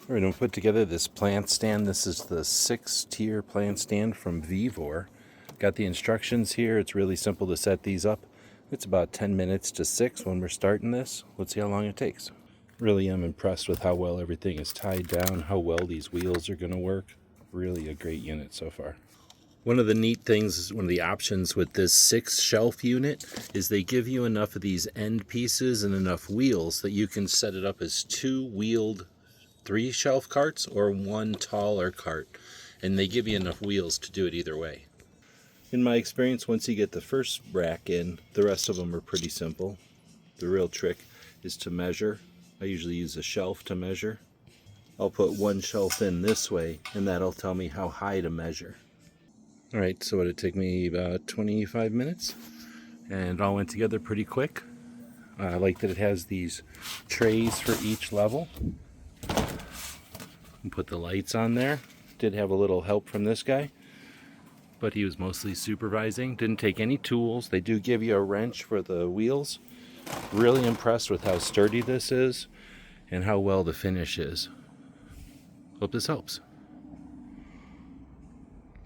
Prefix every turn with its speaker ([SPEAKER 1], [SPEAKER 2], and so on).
[SPEAKER 1] All right, I'm going to put together this plant stand. This is the 6-tier plant stand from Vevor. Got the instructions here. It's really simple to set these up. It's about 10 minutes to 6 when we're starting this. Let's see how long it takes. Really am impressed with how well everything is tied down, how well these wheels are going to work. Really a great unit so far. One of the neat things, one of the options with this 6-shelf unit is they give you enough of these end pieces and enough wheels that you can set it up as 2-wheeled 3-shelf carts or 1 taller cart. And they give you enough wheels to do it either way. In my experience, once you get the first rack in, the rest of them are pretty simple. The real trick is to measure. I usually use a shelf to measure. I'll put 1 shelf in this way, and that'll tell me how high to measure. Alright, so it'd take me about 25 minutes, and it all went together pretty quick. I like that it has these trays for each level. And put the lights on there. Did have a little help from this guy, but he was mostly supervising. Didn't take any tools. They do give you a wrench for the wheels. Really impressed with how sturdy this is and how well the finish is. Hope this helps.